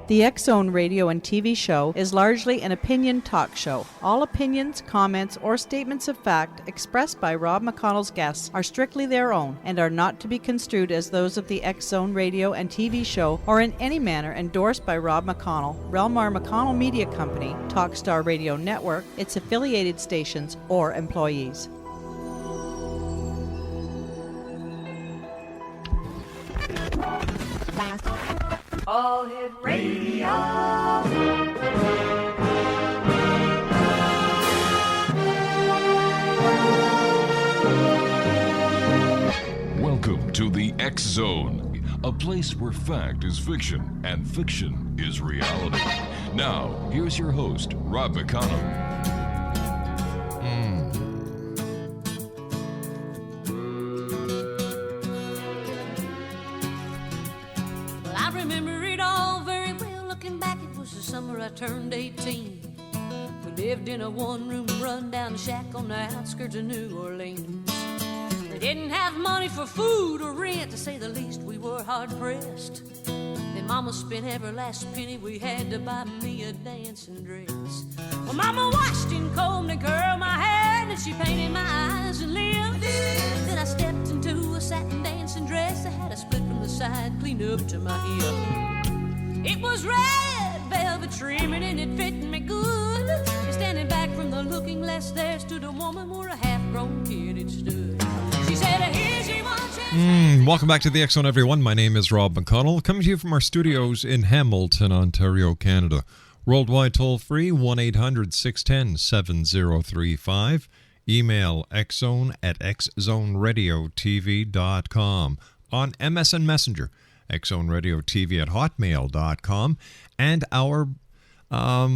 The X-Zone radio and TV show is largely an opinion talk show. All opinions, comments, or statements of fact expressed by Rob McConnell's guests are strictly their own and are not to be construed as those of the X-Zone radio and TV show or in any manner endorsed by Rob McConnell, Relmar McConnell Media Company, Talkstar Radio Network, its affiliated stations, or employees. All Hit Radio. Welcome to the X Zone, a place where fact is fiction and fiction is reality. Now, here's your host, Rob McConnell. I turned 18. We lived in a one-room run-down shack on the outskirts of New Orleans. We didn't have money for food or rent, to say the least. We were hard-pressed. Then Mama spent every last penny we had to buy me a dancing dress. Well, Mama washed and combed and curled my hair, and she painted my eyes and lips. Then I stepped into a satin dancing dress that had a split from the side, cleaned up to my hip. It was red velvet trimming and it fit me good. And standing back from the looking glass there stood a woman where a half-grown kid had stood. She said, here's your one chance. Welcome back to the X Zone, everyone. My name is Rob McConnell, coming to you from our studios in Hamilton, Ontario, Canada. Worldwide toll-free, 1-800-610-7035. Email xzone@xzoneradiotv.com. On MSN Messenger, xzoneradiotv@hotmail.com, and our our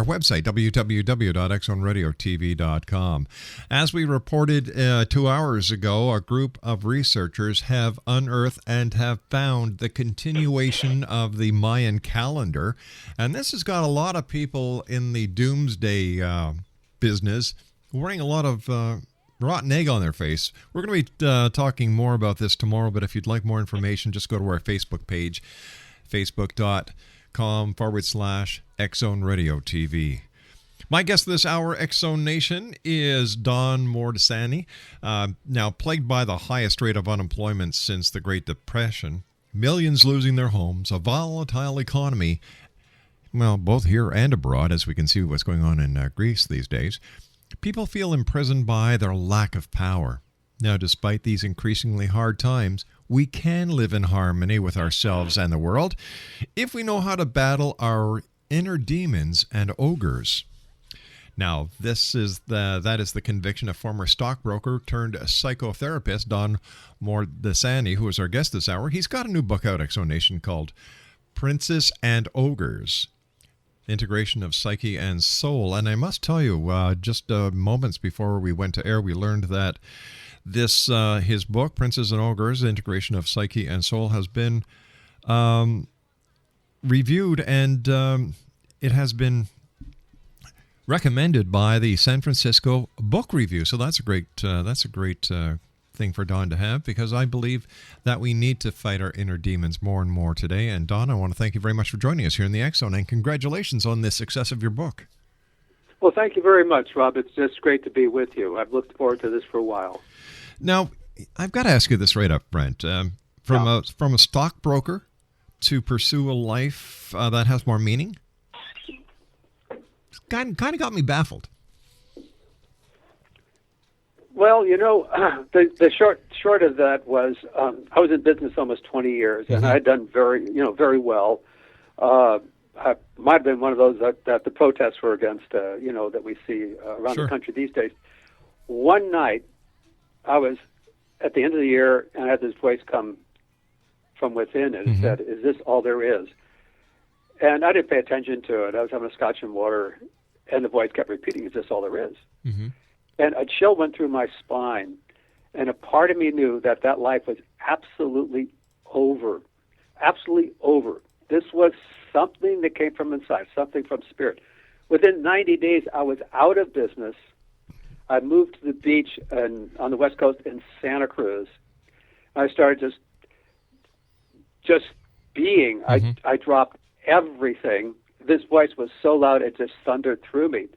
website, www.xzoneradiotv.com. As we reported 2 hours ago, a group of researchers have unearthed and have found the continuation of the Mayan calendar, and this has got a lot of people in the doomsday business wearing a lot of rotten egg on their face. We're going to be talking more about this tomorrow, but if you'd like more information, just go to our Facebook page, facebook.com/X-Zone Radio TV. My guest this hour, X-Zone Nation, is Don Mordasini. Now, plagued by the highest rate of unemployment since the Great Depression, millions losing their homes, a volatile economy, well, both here and abroad, as we can see what's going on in Greece these days, people feel imprisoned by their lack of power. Now, despite these increasingly hard times, we can live in harmony with ourselves and the world if we know how to battle our inner demons and ogres. Now, that is the conviction of former stockbroker turned psychotherapist Don Mordasini, who is our guest this hour. He's got a new book out, X-Zone Nation, called Princes and Ogres: Integration of Psyche and Soul. And I must tell you, just moments before we went to air, we learned that this his book, Princes and Ogres, Integration of Psyche and Soul, has been reviewed, and it has been recommended by the San Francisco Book Review. So that's a great thing for Don to have, because I believe that we need to fight our inner demons more and more today. And Don, I want to thank you very much for joining us here in the X Zone, and congratulations on the success of your book. Well, thank you very much, Rob. It's just great to be with you. I've looked forward to this for a while. Now, I've got to ask you this right up, Brent. From a stockbroker to pursue a life that has more meaning, kind of got me baffled. Well, the short of that was I was in business almost 20 years, and I had done very well. I might have been one of those that the protests were against, that we see around the country these days. One night, I was at the end of the year, and I had this voice come from within, and it said, "Is this all there is?" And I didn't pay attention to it. I was having a scotch and water, and the voice kept repeating, "Is this all there is?" And a chill went through my spine, and a part of me knew that life was absolutely over. Absolutely over. This was something that came from inside, something from spirit. Within 90 days, I was out of business. I moved to the beach on the West Coast in Santa Cruz. I started just being. I dropped everything. This voice was so loud it just thundered through me.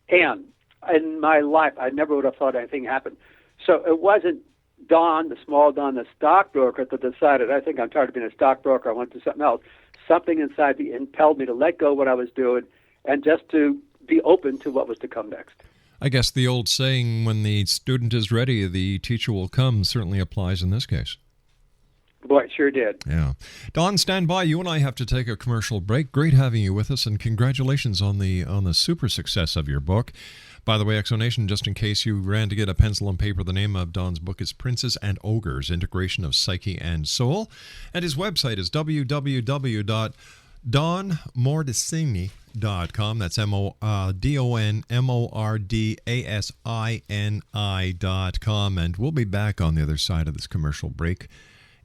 And in my life, I never would have thought anything happened. So it wasn't Don, the small Don, the stockbroker, that decided, I think I'm tired of being a stockbroker, I want to do something else. Something inside me impelled me to let go of what I was doing and just to be open to what was to come next. I guess the old saying, when the student is ready, the teacher will come, certainly applies in this case. Boy, it sure did. Yeah. Don, stand by. You and I have to take a commercial break. Great having you with us, and congratulations on the super success of your book. By the way, Exonation, just in case you ran to get a pencil and paper, the name of Don's book is Princes and Ogres, Integration of Psyche and Soul. And his website is www.donmordasini.com. That's DonMordasini.com. And we'll be back on the other side of this commercial break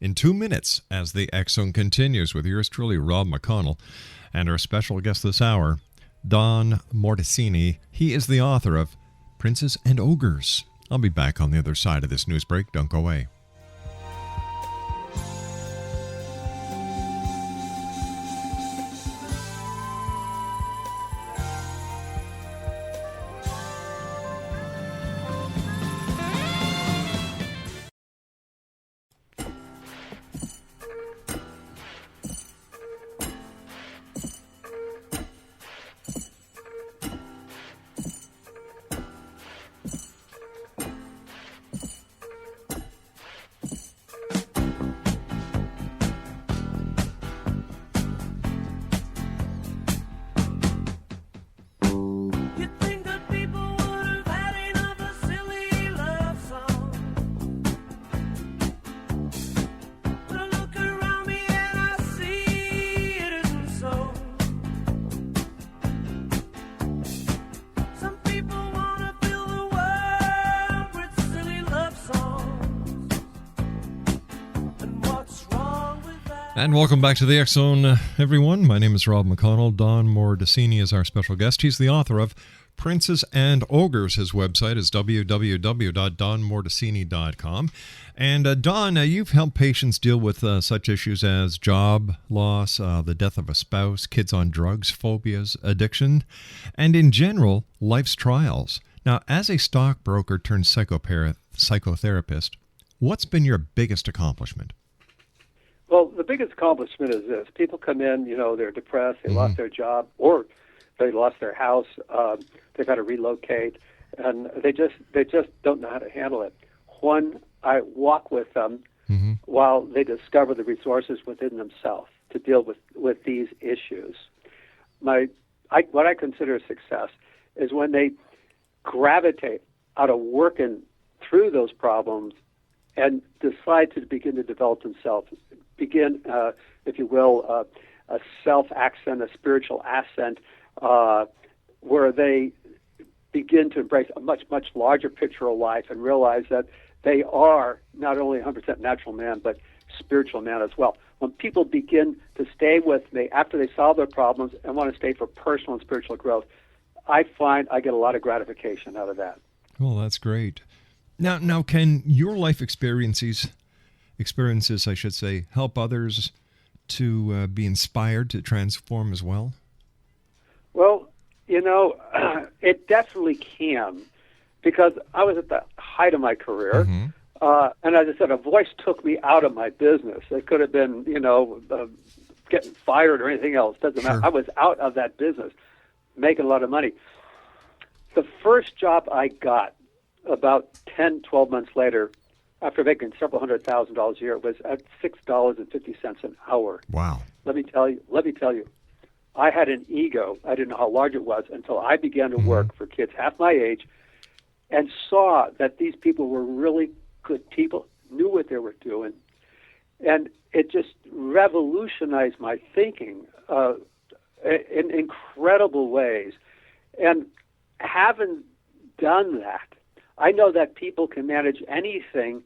in 2 minutes as the X-Zone continues with yours truly, Rob McConnell, and our special guest this hour, Don Mordasini. He is the author of Princes and Ogres. I'll be back on the other side of this news break. Don't go away. And welcome back to the X-Zone, everyone. My name is Rob McConnell. Don Mordasini is our special guest. He's the author of Princes and Ogres. His website is www.donmordasini.com. And Don, you've helped patients deal with such issues as job loss, the death of a spouse, kids on drugs, phobias, addiction, and in general, life's trials. Now, as a stockbroker turned psychotherapist, what's been your biggest accomplishment? Well, the biggest accomplishment is this. People come in, they're depressed, they lost their job, or they lost their house, they've got to relocate, and they just don't know how to handle it. One, I walk with them while they discover the resources within themselves to deal with these issues. What I consider success is when they gravitate out of working through those problems and decide to begin to develop themselves, begin, if you will, a self-accent, a spiritual ascent, where they begin to embrace a much, much larger picture of life and realize that they are not only 100% natural man, but spiritual man as well. When people begin to stay with me after they solve their problems and want to stay for personal and spiritual growth, I find I get a lot of gratification out of that. Well, that's great. Now, can your life experiences, I should say, help others to be inspired to transform as well? Well, it definitely can, because I was at the height of my career, and as I said, a voice took me out of my business. It could have been, getting fired or anything else. Doesn't matter. I was out of that business, making a lot of money. The first job I got about 10, 12 months later, after making several $100,000 a year, was at $6.50 an hour. Wow. Let me tell you, I had an ego. I didn't know how large it was until I began to work for kids half my age and saw that these people were really good people, knew what they were doing. And it just revolutionized my thinking in incredible ways. And having done that, I know that people can manage anything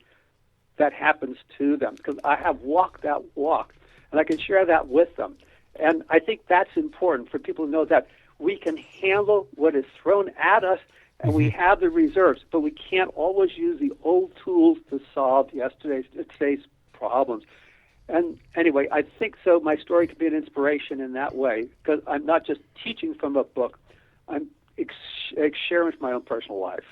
that happens to them because I have walked that walk, and I can share that with them. And I think that's important for people to know that we can handle what is thrown at us, and we have the reserves, but we can't always use the old tools to solve today's problems. And anyway, I think so. My story could be an inspiration in that way, because I'm not just teaching from a book. I'm sharing from my own personal life.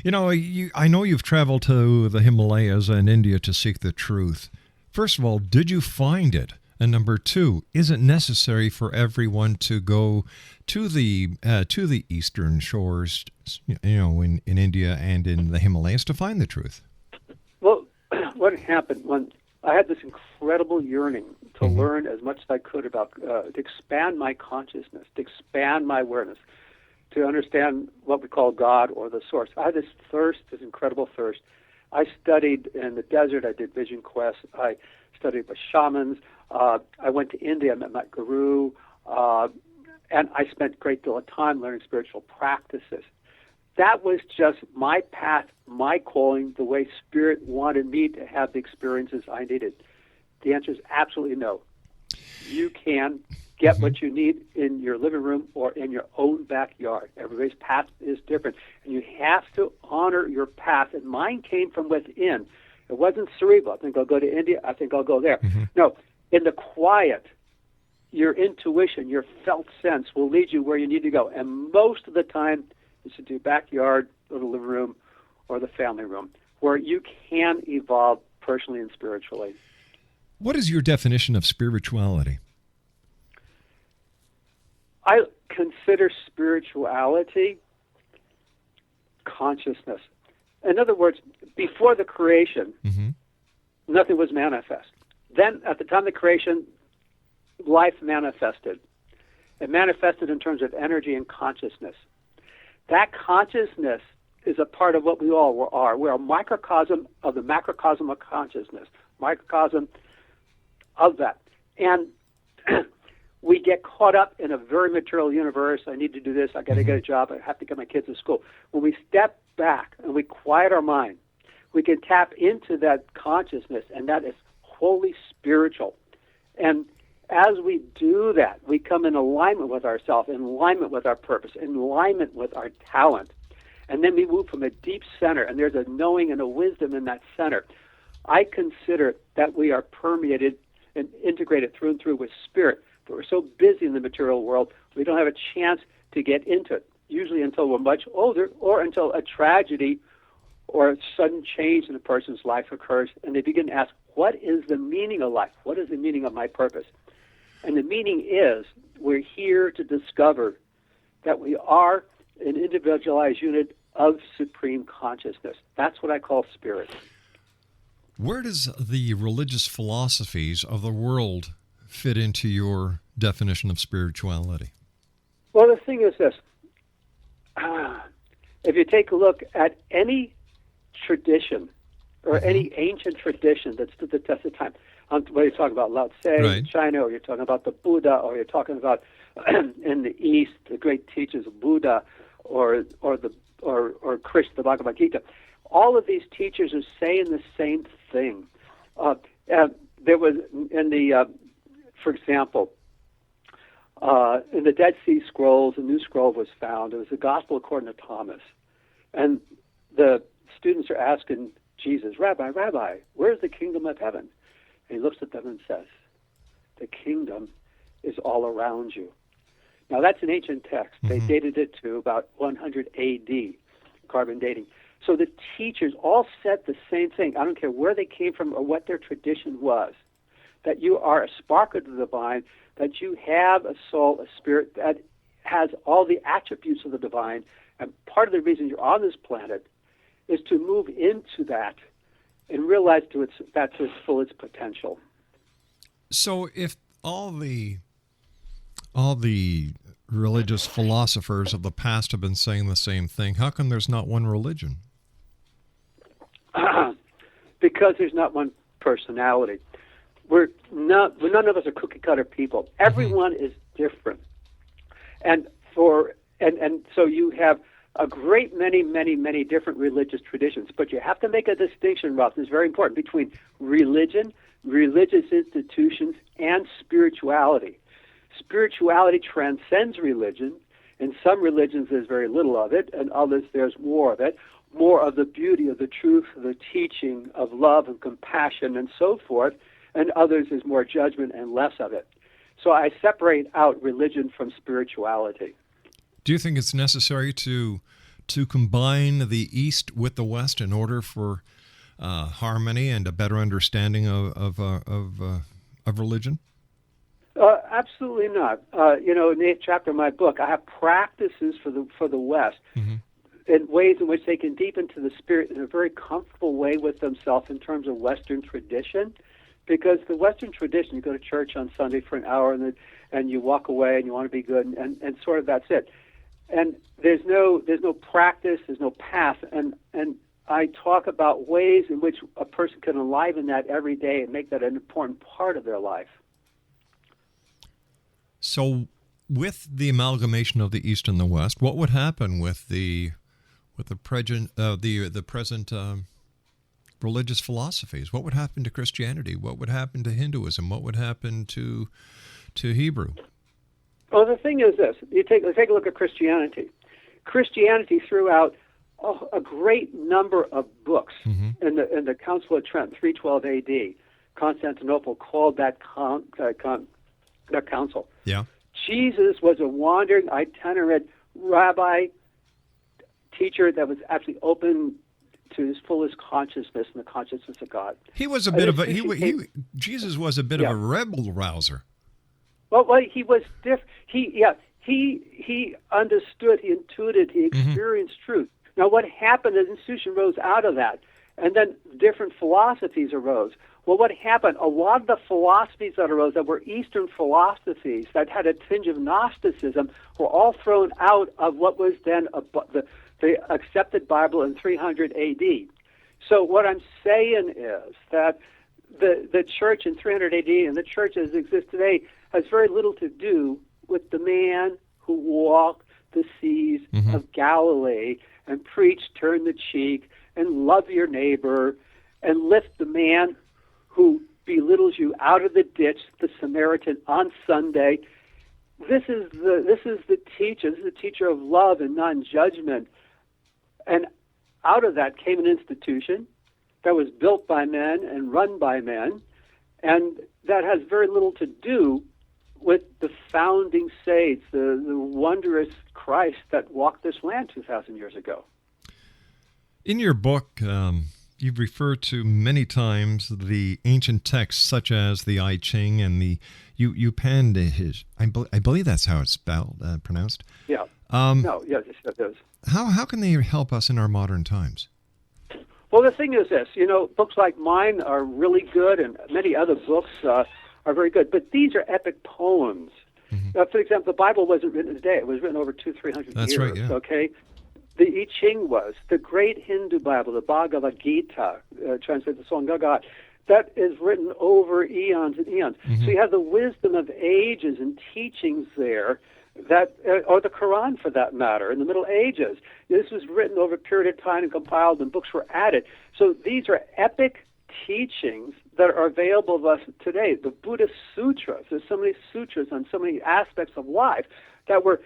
You know, I know you've traveled to the Himalayas and India to seek the truth. First of all, did you find it? And number two, is it necessary for everyone to go to the eastern shores, in India and in the Himalayas to find the truth? Well, what happened when I had this incredible yearning to learn as much as I could about, to expand my consciousness, to expand my awareness, to understand what we call God or the source. I had this thirst, this incredible thirst. I studied in the desert. I did vision quests. I studied with shamans. I went to India. I met my guru. And I spent a great deal of time learning spiritual practices. That was just my path, my calling, the way Spirit wanted me to have the experiences I needed. The answer is absolutely no. You can get what you need in your living room or in your own backyard. Everybody's path is different. And you have to honor your path. And mine came from within. It wasn't cerebral. I think I'll go to India. I think I'll go there. No, in the quiet, your intuition, your felt sense will lead you where you need to go. And most of the time, it's to your backyard or the living room or the family room, where you can evolve personally and spiritually. What is your definition of spirituality? I consider spirituality consciousness. In other words, before the creation, nothing was manifest. Then, at the time of the creation, life manifested. It manifested in terms of energy and consciousness. That consciousness is a part of what we all are. We're a microcosm of the macrocosm of consciousness, microcosm of that. And we get caught up in a very material universe. I need to do this. I got to get a job. I have to get my kids to school. When we step back and we quiet our mind, we can tap into that consciousness, and that is wholly spiritual. And as we do that, we come in alignment with ourselves, in alignment with our purpose, in alignment with our talent. And then we move from a deep center, and there's a knowing and a wisdom in that center. I consider that we are permeated and integrated through and through with spirit. But we're so busy in the material world, we don't have a chance to get into it, usually until we're much older or until a tragedy or a sudden change in a person's life occurs, and they begin to ask, what is the meaning of life? What is the meaning of my purpose? And the meaning is we're here to discover that we are an individualized unit of supreme consciousness. That's what I call spirit. Where does the religious philosophies of the world fit into your definition of spirituality? Well, the thing is this. If you take a look at any tradition or any ancient tradition that stood the test of time, whether you're talking about Lao Tse in China, or you're talking about the Buddha, or you're talking about in the East, the great teachers of Buddha, or Krishna, the Bhagavad Gita, all of these teachers are saying the same thing. There was in the, for example, in the Dead Sea Scrolls, a new scroll was found. It was the Gospel according to Thomas, and the students are asking Jesus, Rabbi, where's the kingdom of heaven? And he looks at them and says, the kingdom is all around you. Now, that's an ancient text. They dated it to about 100 A.D., carbon dating. So the teachers all said the same thing. I don't care where they came from or what their tradition was, that you are a spark of the divine, that you have a soul, a spirit that has all the attributes of the divine. And part of the reason you're on this planet is to move into that and realize that's its fullest potential. So if all the religious philosophers of the past have been saying the same thing, how come there's not one religion? Because there's not one personality. None of us are cookie cutter people. Everyone is different, and so you have a great many different religious traditions. But you have to make a distinction, Ross. It's very important between religion, religious institutions, and spirituality. Spirituality transcends religion. In some religions, there's very little of it, and others, there's more of it. More of the beauty of the truth, of the teaching of love and compassion and so forth. and others is more judgment and less of it. So I separate out religion from spirituality. Do you think it's necessary to combine the East with the West in order for harmony and a better understanding of religion? Absolutely not. In the 8th chapter of my book, I have practices for the West in ways in which they can deepen to the spirit in a very comfortable way with themselves in terms of Western tradition. Because the Western tradition, you go to church on Sunday for an hour and you walk away and you want to be good and sort of that's it. And there's no practice, there's no path, and I talk about ways in which a person can enliven that every day and make that an important part of their life. So, with the amalgamation of the East and the West, what would happen with the present religious philosophies? What would happen to Christianity? What would happen to Hinduism? What would happen to Hebrew? Well, the thing is this: you take a look at Christianity. Christianity threw out a great number of books in the Council of Trent, 312 A.D. Constantinople called that council. Yeah. Jesus was a wandering, itinerant rabbi teacher that was actually open to his fullest consciousness and the consciousness of God. He was a bit of a Jesus was a bit of a rebel rouser. Well, he was different. He understood, he intuited, he experienced truth. Now, what happened? An institution rose out of that, and then different philosophies arose. Well, what happened? A lot of the philosophies that arose that were Eastern philosophies that had a tinge of Gnosticism were all thrown out of what was then the accepted Bible in 300 A.D. So what I'm saying is that the church in 300 A.D. and the church as it exists today has very little to do with the man who walked the seas of Galilee and preached, turn the cheek, and love your neighbor, and lift the man who belittles you out of the ditch, the Samaritan, on Sunday. This is the teacher. This is the teacher of love and non-judgment. And out of that came an institution that was built by men and run by men, and that has very little to do with the founding saints, the wondrous Christ that walked this land 2,000 years ago. In your book, you've referred to many times the ancient texts such as the I Ching and the Upanishad. I believe that's how it's pronounced. Yeah. Yes, it is. How can they help us in our modern times? Well, the thing is this, books like mine are really good, and many other books are very good, but these are epic poems. For example, the Bible wasn't written today. It was written over 200-300 years. That's right, yeah. Okay? The I Ching was. The great Hindu Bible, the Bhagavad Gita, translated the Song of God, that is written over eons and eons. So you have the wisdom of ages and teachings there, or the Quran for that matter, in the Middle Ages. This was written over a period of time and compiled, and books were added. So these are epic teachings that are available to us today. The Buddhist sutras, there's so many sutras on so many aspects of life that were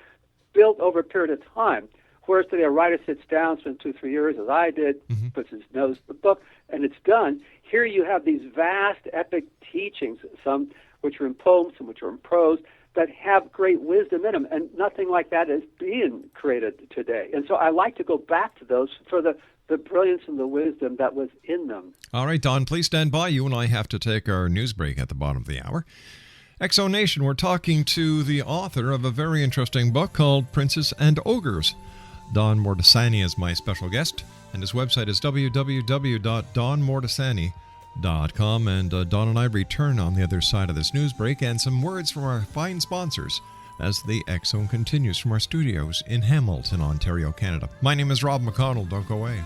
built over a period of time. Whereas today a writer sits down, spends 2-3 years, as I did, puts his nose in the book, and it's done. Here you have these vast epic teachings, some which are in poems, some which are in prose, that have great wisdom in them, and nothing like that is being created today. And so I like to go back to those for the brilliance and the wisdom that was in them. All right, Don, please stand by. You and I have to take our news break at the bottom of the hour. Exo Nation, we're talking to the author of a very interesting book called Princes and Ogres. Don Mordasini is my special guest, and his website is www.donmordasini.com. And Don and I return on the other side of this news break, and some words from our fine sponsors as the X-Zone continues from our studios in Hamilton, Ontario, Canada. My name is Rob McConnell. Don't go away.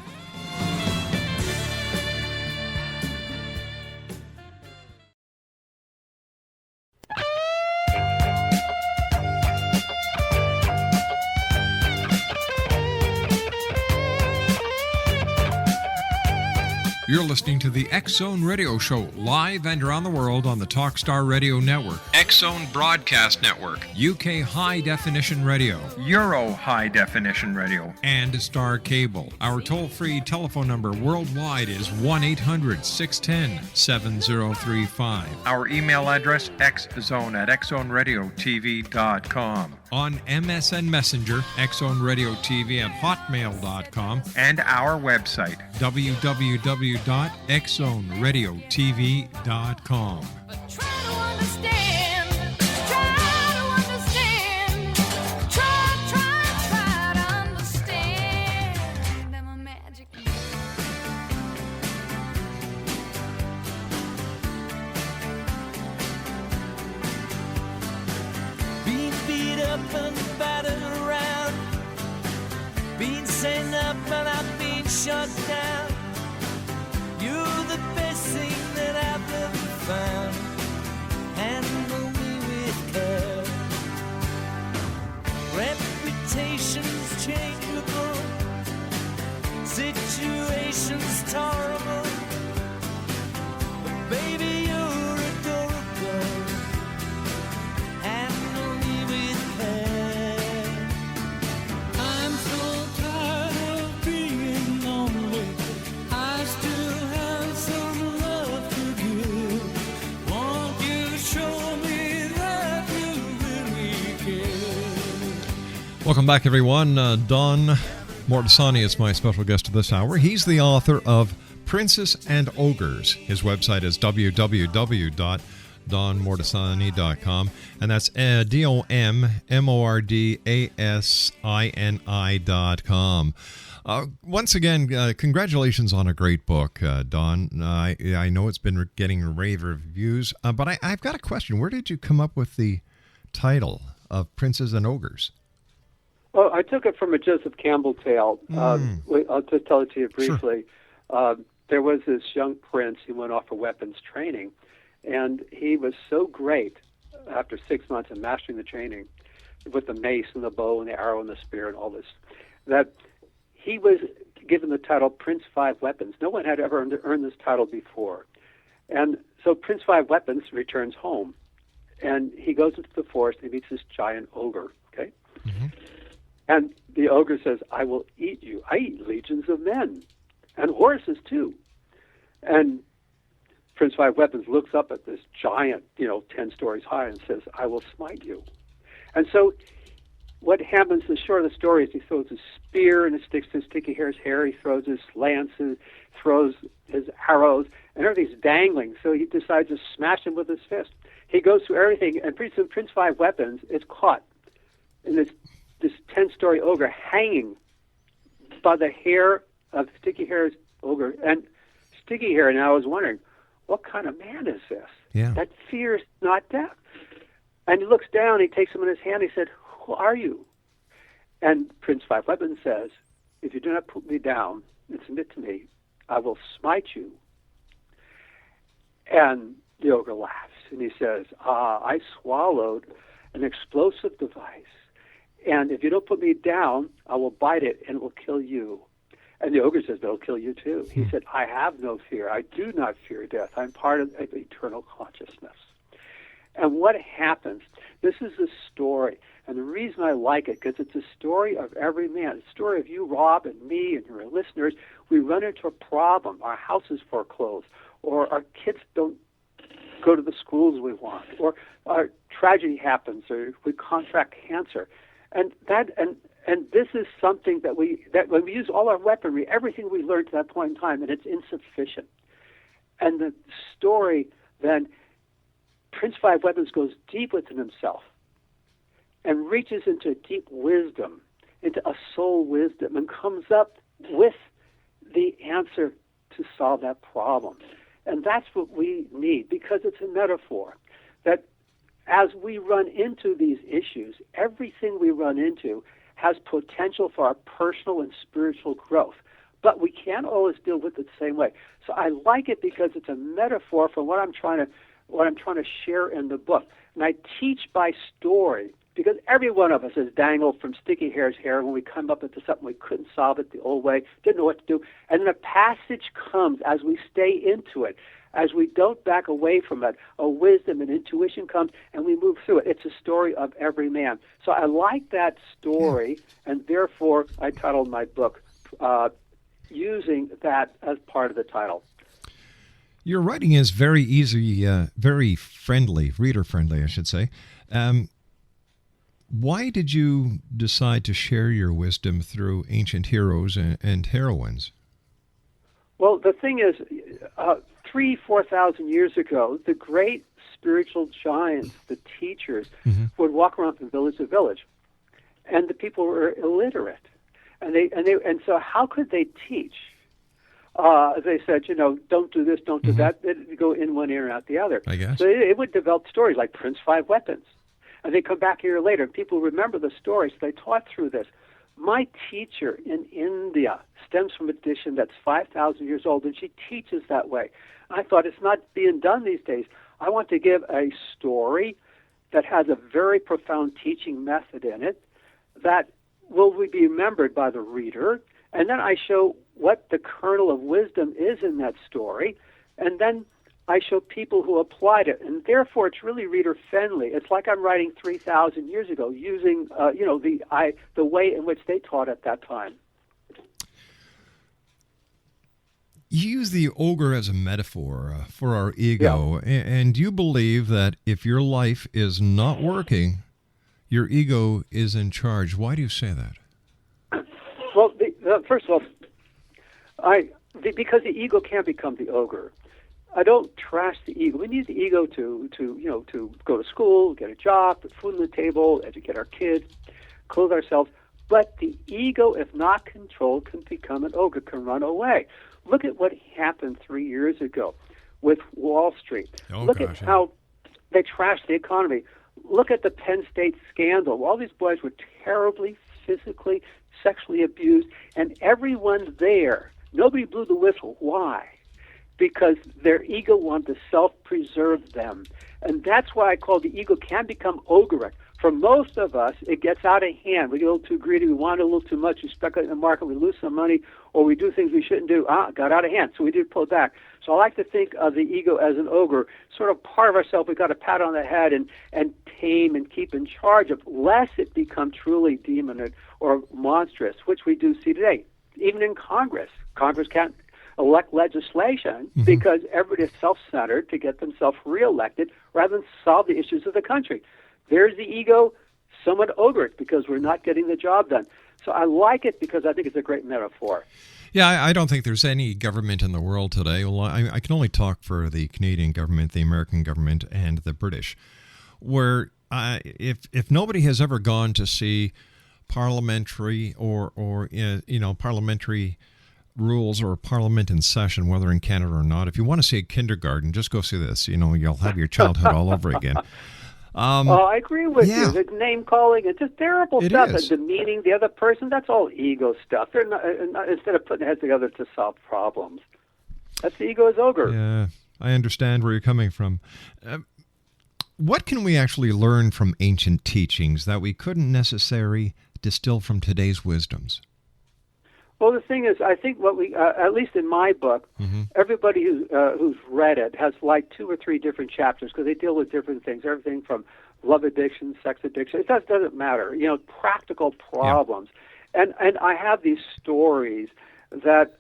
You're listening to the X Zone Radio Show, live and around the world on the Talkstar Radio Network, X Zone Broadcast Network, UK High Definition Radio, Euro High Definition Radio, and Star Cable. Our toll-free telephone number worldwide is 1-800-610-7035. Our email address, xzone@xzoneradiotv.com. On MSN Messenger, xzoneradiotv@hotmail.com, and our website, www.xzoneradiotv.com. Shut down. You're the best thing that I've ever found. Handle me with care. Reputations changeable, situations tolerable. But baby, you're adorable. Handle me with care. I'm so tired of being lonely. I still have some love to give. Won't you show me that you really care? Welcome back, everyone. Don Mordasini is my special guest this hour. He's the author of Princes and Ogres. His website is www.donmordasini.com, and that's DONMORDASINI.com. Once again, congratulations on a great book, Don. I know it's been getting rave reviews, but I've got a question. Where did you come up with the title of Princes and Ogres? Well, I took it from a Joseph Campbell tale. I'll just tell it to you briefly. Sure. There was this young prince who went off for weapons training, and he was so great after 6 months of mastering the training with the mace and the bow and the arrow and the spear and all this, that he was given the title Prince Five Weapons. No one had ever earned this title before. And so Prince Five Weapons returns home, and he goes into the forest and he meets this giant ogre, okay? Mm-hmm. And the ogre says, I will eat you. I eat legions of men and horses too. And Prince Five Weapons looks up at this giant, 10 stories high and says, I will smite you. And so what happens, the short of the story is he throws his spear and it sticks to Sticky Hair's hair. He throws his lances, throws his arrows, and everything's dangling. So he decides to smash him with his fist. He goes through everything, and pretty soon Prince Five Weapons is caught in this 10-story ogre hanging by the hair of Sticky Hair's ogre. And Sticky Hair now is wondering, what kind of man is this? Yeah. That fears not death. And he looks down, he takes him in his hand, he said, who are you? And Prince Five Weapons says, if you do not put me down and submit to me, I will smite you. And the ogre laughs, and he says, I swallowed an explosive device, and if you don't put me down, I will bite it, and it will kill you. And the ogre says, it'll kill you too. He said, I have no fear. I do not fear death. I'm part of eternal consciousness. And what happens, this is a story, and the reason I like it, because it's a story of every man. It's a story of you, Rob, and me, and your listeners. We run into a problem. Our house is foreclosed, or our kids don't go to the schools we want, or our tragedy happens, or we contract cancer. And this is something that when we use all our weaponry, everything we learned to that point in time, and it's insufficient. And the story then, Prince Five Weapons goes deep within himself and reaches into deep wisdom, into a soul wisdom, and comes up with the answer to solve that problem. And that's what we need, because it's a metaphor that as we run into these issues, everything we run into has potential for our personal and spiritual growth. But we can't always deal with it the same way. So I like it because it's a metaphor for what I'm trying to share in the book. And I teach by story because every one of us is dangled from Sticky Hare's hair when we come up into something we couldn't solve it the old way, didn't know what to do. And the passage comes as we stay into it, as we don't back away from it. A wisdom and intuition comes, and we move through it. It's a story of every man. So I like that story, and therefore I titled my book using that as part of the title. Your writing is very easy, very friendly, reader-friendly, I should say. Why did you decide to share your wisdom through ancient heroes and heroines? Well, the thing is, 4,000 years ago, the great spiritual giants, the teachers, would walk around from village to village, and the people were illiterate, and so how could they teach? They said, don't do this, don't do that. It'd go in one ear and out the other. I guess. So it would develop stories like Prince Five Weapons. And they come back a year later, and people remember the stories. They taught through this. My teacher in India stems from a tradition that's 5,000 years old, and she teaches that way. I thought it's not being done these days. I want to give a story that has a very profound teaching method in it that will be remembered by the reader, and then I show what the kernel of wisdom is in that story, and then I show people who applied it, and therefore it's really reader-friendly. It's like I'm writing 3,000 years ago, using the way in which they taught at that time. You use the ogre as a metaphor for our ego, and you believe that if your life is not working, your ego is in charge. Why do you say that? Well, first of all, because the ego can't become the ogre. I don't trash the ego. We need the ego to go to school, get a job, put food on the table, educate our kids, clothe ourselves. But the ego, if not controlled, can become an ogre, can run away. Look at what happened 3 years ago with Wall Street. Look at how they trashed the economy. Look at the Penn State scandal. All these boys were terribly, physically, sexually abused, and everyone there, nobody blew the whistle. Why? Because their ego wanted to self-preserve them. And that's why I call the ego can become ogreic. For most of us, it gets out of hand. We get a little too greedy. We want a little too much. We speculate in the market. We lose some money, or we do things we shouldn't do. Got out of hand. So we did pull back. So I like to think of the ego as an ogre, sort of part of ourselves we've got to pat on the head and tame and keep in charge of, lest it become truly demonic or monstrous, which we do see today. Even in Congress. Congress can't elect legislation because everybody is self-centered to get themselves reelected rather than solve the issues of the country. There's the ego, somewhat ogreic, because we're not getting the job done. So I like it because I think it's a great metaphor. Yeah, I don't think there's any government in the world today. Well, I can only talk for the Canadian government, the American government, and the British, where if nobody has ever gone to see parliamentary or parliamentary rules or parliament in session, whether in Canada or not, if you want to see a kindergarten, just go see this. You'll have your childhood all over again. I agree with you. The name calling, it's just terrible stuff. Is. And demeaning the other person, that's all ego stuff. They're not, instead of putting heads together to solve problems. That's the ego as ogre. Yeah, I understand where you're coming from. What can we actually learn from ancient teachings that we couldn't necessarily distill from today's wisdoms? Well, the thing is, I think what we, at least in my book, everybody who's read it has like 2 or 3 different chapters because they deal with different things, everything from love addiction, sex addiction. It doesn't matter, practical problems. Yeah. And I have these stories that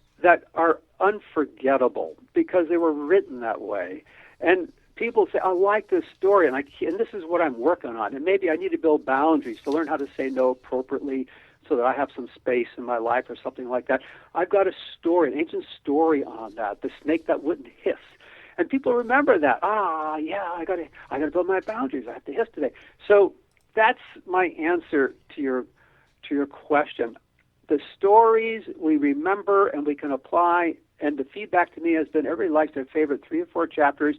are unforgettable because they were written that way. And people say, I like this story, and this is what I'm working on. And maybe I need to build boundaries to learn how to say no appropriately, so that I have some space in my life or something like that. I've got a story, an ancient story on that, the snake that wouldn't hiss. And people remember that. I gotta build my boundaries. I have to hiss today. So that's my answer to your question. The stories we remember and we can apply, and the feedback to me has been everybody likes their favorite 3 or 4 chapters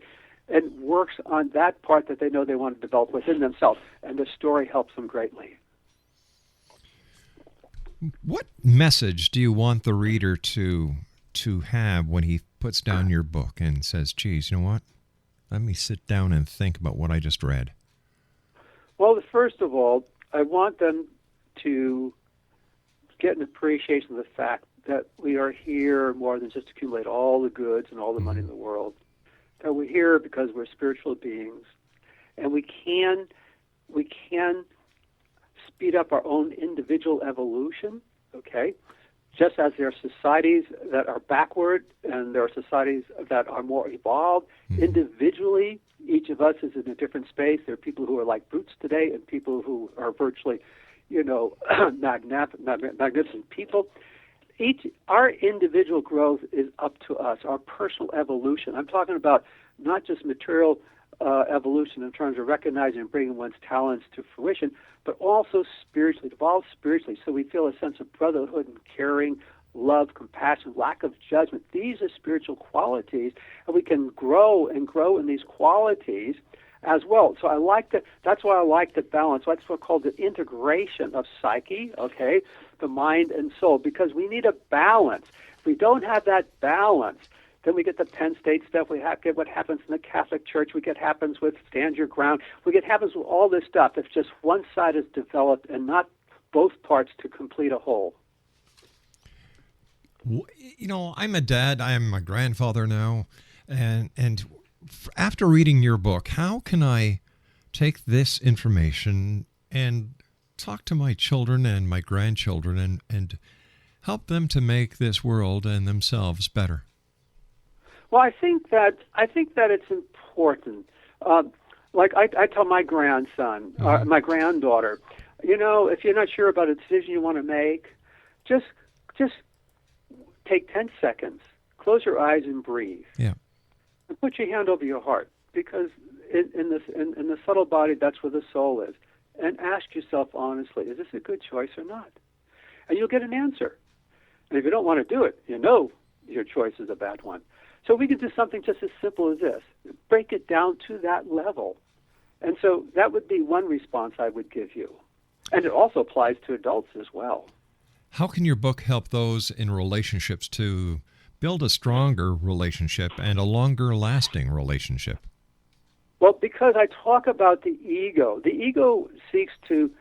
and works on that part that they know they want to develop within themselves. And the story helps them greatly. What message do you want the reader to have when he puts down your book and says, geez, you know what? Let me sit down and think about what I just read. Well, first of all, I want them to get an appreciation of the fact that we are here more than just accumulate all the goods and all the money in the world. That we're here because we're spiritual beings, and we can speed up our own individual evolution. Okay, just as there are societies that are backward and there are societies that are more evolved, individually, each of us is in a different space. There are people who are like brutes today and people who are virtually, magnificent people. Our individual growth is up to us, our personal evolution. I'm talking about not just material evolution in terms of recognizing and bringing one's talents to fruition, but also spiritually, evolve spiritually, so we feel a sense of brotherhood and caring, love, compassion, lack of judgment. These are spiritual qualities, and we can grow and grow in these qualities as well. So that's why I like the balance. That's what's called the integration of psyche, okay, the mind and soul, because we need a balance. If we don't have that balance, then we get the Penn State stuff. We get what happens in the Catholic Church. We get happens with Stand Your Ground. We get happens with all this stuff if just one side is developed and not both parts to complete a whole. I'm a dad. I'm a grandfather now, and after reading your book, how can I take this information and talk to my children and my grandchildren and help them to make this world and themselves better? Well, I think that it's important. Like I tell my grandson, my granddaughter, if you're not sure about a decision you want to make, just take 10 seconds, close your eyes and breathe. Yeah. And put your hand over your heart, because in the subtle body, that's where the soul is. And ask yourself honestly, is this a good choice or not? And you'll get an answer. And if you don't want to do it, your choice is a bad one. So we can do something just as simple as this. Break it down to that level. And so that would be one response I would give you. And it also applies to adults as well. How can your book help those in relationships to build a stronger relationship and a longer-lasting relationship? Well, because I talk about the ego. The ego seeks to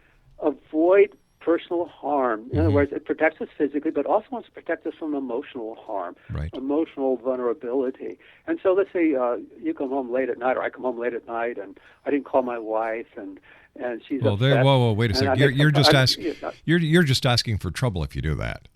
avoid personal harm. In other words, it protects us physically, but also wants to protect us from emotional harm, emotional vulnerability. And so let's say you come home late at night, or I come home late at night, and I didn't call my wife, and she's upset. Whoa, wait a second. You're just asking for trouble if you do that.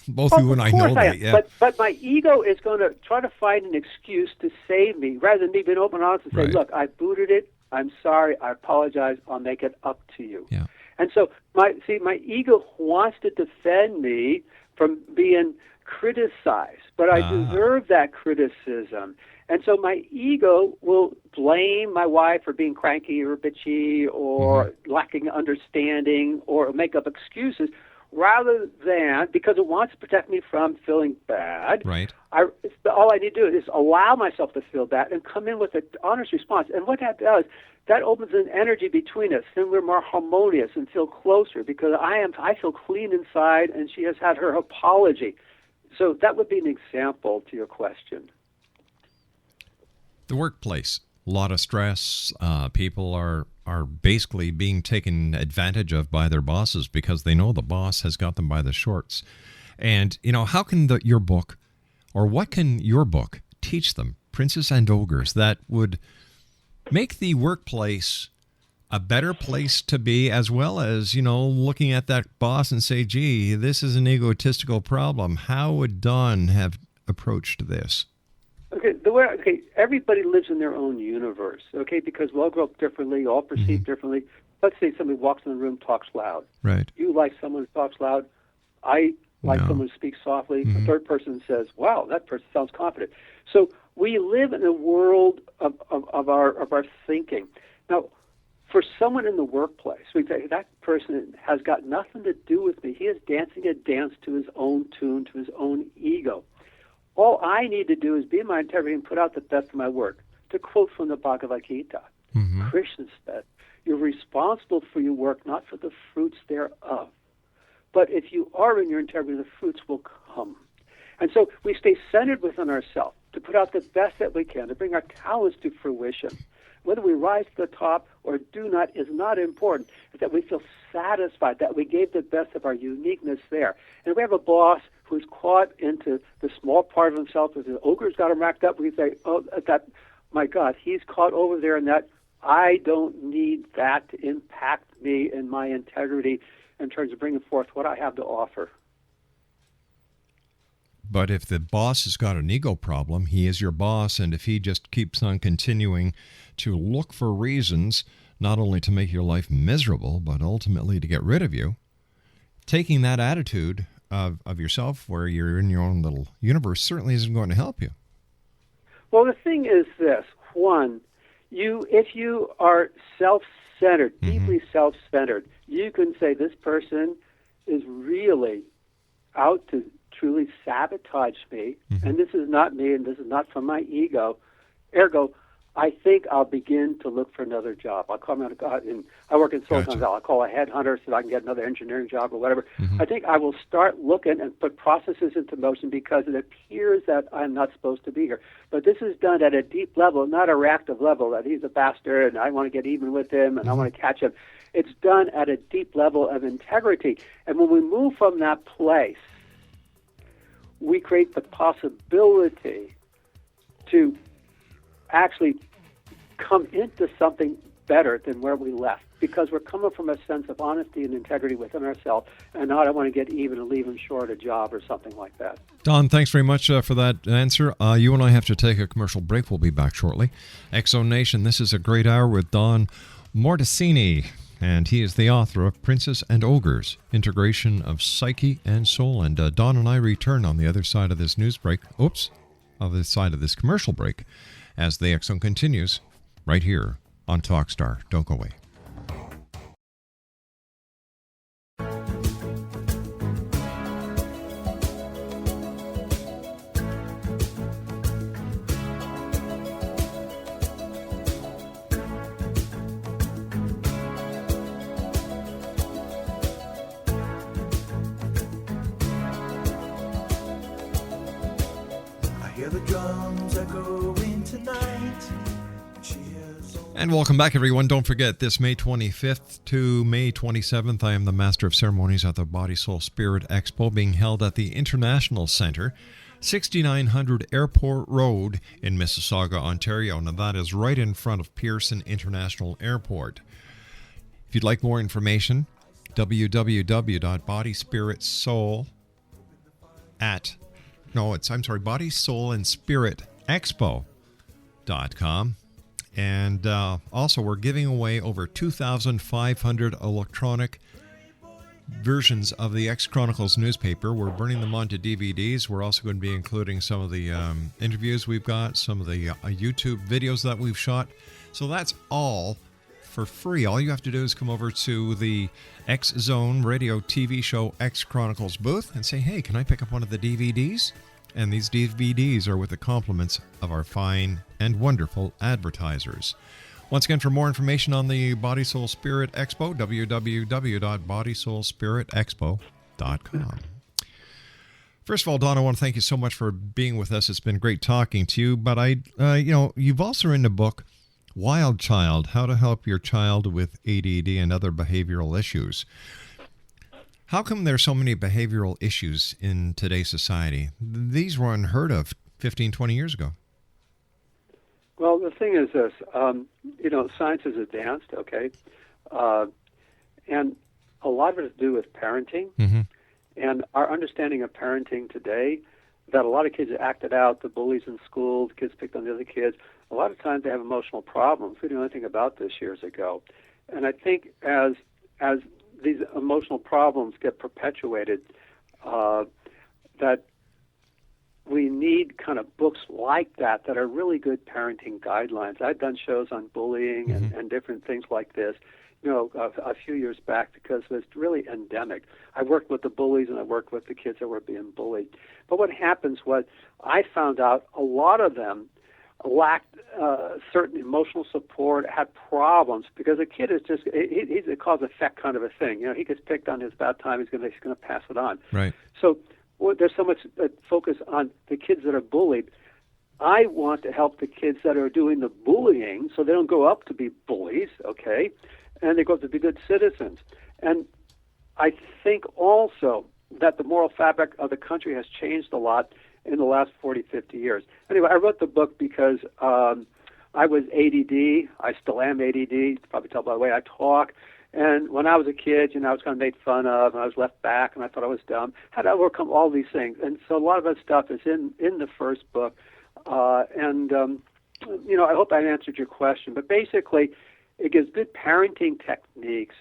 Both you and I know that. Yeah. But my ego is going to try to find an excuse to save me, rather than me being open and honest and say, look, I booted it. I'm sorry. I apologize. I'll make it up to you. Yeah. And so my ego wants to defend me from being criticized, but I deserve that criticism. And so my ego will blame my wife for being cranky or bitchy or lacking understanding or make up excuses, rather than, because it wants to protect me from feeling bad. Right. All I need to do is allow myself to feel that and come in with an honest response. And what that does, that opens an energy between us, and we're more harmonious and feel closer, because I feel clean inside, and she has had her apology. So that would be an example to your question. The workplace, a lot of stress. People are basically being taken advantage of by their bosses because they know the boss has got them by the shorts. And, how can your book, or what can your book teach them, Princes and Ogres, that would make the workplace a better place to be, as well as, looking at that boss and say, gee, this is an egotistical problem. How would Don have approached this? Okay, everybody lives in their own universe, okay, because we all grow up differently, all perceive differently. Let's say somebody walks in the room, talks loud. Right. You like someone who talks loud. I like someone who speaks softly. The third person says, wow, that person sounds confident. So we live in a world of our thinking. Now, for someone in the workplace, we say that person has got nothing to do with me. He is dancing a dance to his own tune, to his own ego. All I need to do is be in my integrity and put out the best of my work. To quote from the Bhagavad Gita, Krishna said, you're responsible for your work, not for the fruits thereof. But if you are in your integrity, the fruits will come. And so we stay centered within ourselves. to put out the best that we can, to bring our talents to fruition. Whether we rise to the top or do not is not important. It's that we feel satisfied that we gave the best of our uniqueness there. And if we have a boss who's caught into the small part of himself, as the ogre's got him racked up, we say, oh, that, my God, he's caught over there in that. I don't need that to impact me and my integrity in terms of bringing forth what I have to offer. But if the boss has got an ego problem, he is your boss, and if he just keeps on continuing to look for reasons not only to make your life miserable, but ultimately to get rid of you, taking that attitude of yourself where you're in your own little universe certainly isn't going to help you. Well, the thing is this. One, if you are self-centered, deeply self-centered, you can say this person is really out to truly sabotage me, and this is not me, and this is not from my ego. Ergo, I think I'll begin to look for another job. I'll come out, and I work in Silicon Valley. I'll call a headhunter so I can get another engineering job or whatever. I think I will start looking and put processes into motion because it appears that I'm not supposed to be here. But this is done at a deep level, not a reactive level, that he's a bastard and I want to get even with him and I want to catch him. It's done at a deep level of integrity. And when we move from that place, we create the possibility to actually come into something better than where we left, because we're coming from a sense of honesty and integrity within ourselves, and not I want to get even and leave him short a job or something like that. Don, thanks very much for that answer. You and I have to take a commercial break. We'll be back shortly. X-Zone Nation, this is a great hour with Don Mordasini, and he is the author of Princes and Ogres, Integration of Psyche and Soul. And Don and I return on the other side of this news break, on the side of this commercial break, as the X-Zone continues right here on Talkstar. Don't go away. And welcome back, everyone. Don't forget, this May 25th to May 27th, I am the Master of Ceremonies at the Body, Soul, Spirit Expo, being held at the International Center, 6900 Airport Road in Mississauga, Ontario. Now, that is right in front of Pearson International Airport. If you'd like more information, bodysoulandspiritexpo.com. And also, we're giving away over 2,500 electronic versions of the X Chronicles newspaper. We're burning them onto DVDs. We're also going to be including some of the interviews we've got, some of the YouTube videos that we've shot. So that's all for free. All you have to do is come over to the X-Zone radio TV show X Chronicles booth and say, hey, can I pick up one of the DVDs? And these DVDs are with the compliments of our fine and wonderful advertisers. Once again, for more information on the Body, Soul, Spirit Expo, www.bodysoulspiritexpo.com. First of all, Don, I want to thank you so much for being with us. It's been great talking to you. But you've also written a book, Wild Child: How to Help Your Child with ADD and Other Behavioral Issues. How come there's so many behavioral issues in today's society? These were unheard of 15, 20 years ago. Well, the thing is this, science has advanced, okay? And a lot of it has to do with parenting. And our understanding of parenting today, that a lot of kids are acted out, the bullies in school, the kids picked on the other kids. A lot of times they have emotional problems. We didn't know anything about this years ago. And I think as these emotional problems get perpetuated, that we need kind of books like that are really good parenting guidelines. I've done shows on bullying and different things like this, a few years back, because it was really endemic. I worked with the bullies and I worked with the kids that were being bullied. But what happens was I found out a lot of them lacked certain emotional support, had problems, because a kid is just, he's a cause-effect kind of a thing. He gets picked on his bad time, he's going to pass it on. Right. So there's so much focus on the kids that are bullied. I want to help the kids that are doing the bullying so they don't grow up to be bullies, okay, and they grow up to be good citizens. And I think also that the moral fabric of the country has changed a lot in the last 40, 50 years. Anyway, I wrote the book because I was ADD. I still am ADD. You can probably tell by the way I talk. And when I was a kid, I was kind of made fun of, and I was left back, and I thought I was dumb. How to overcome all these things. And so a lot of that stuff is in the first book. I hope I answered your question. But basically, it gives good parenting techniques.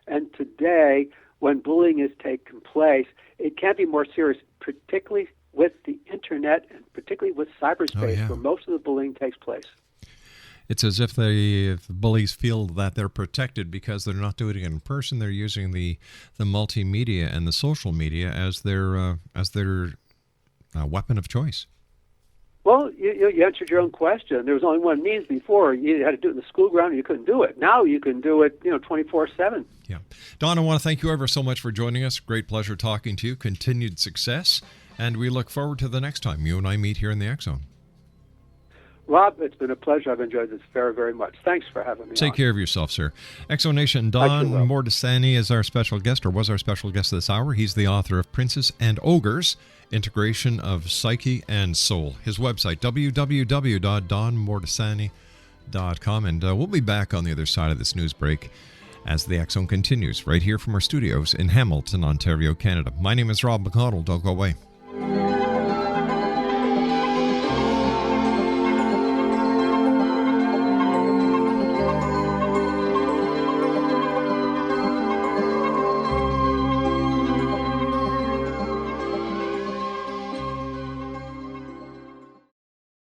And today, when bullying is taking place, it can't be more serious, particularly with the internet and particularly with cyberspace, where most of the bullying takes place. It's as if the bullies feel that they're protected because they're not doing it in person. They're using the multimedia and the social media as their weapon of choice. Well, you answered your own question. There was only one means before. You had to do it in the school ground, and you couldn't do it. Now you can do it, 24/7. Yeah. Don, I want to thank you ever so much for joining us. Great pleasure talking to you. Continued success. And we look forward to the next time you and I meet here in the X Zone. Rob, it's been a pleasure. I've enjoyed this very, very much. Thanks for having me. Take care of yourself, sir. X Zone Nation, Don Mordasini is our special guest, or was our special guest this hour. He's the author of Princes and Ogres, Integration of Psyche and Soul. His website, www.donmordasini.com. And we'll be back on the other side of this news break as the X Zone continues right here from our studios in Hamilton, Ontario, Canada. My name is Rob McConnell. Don't go away.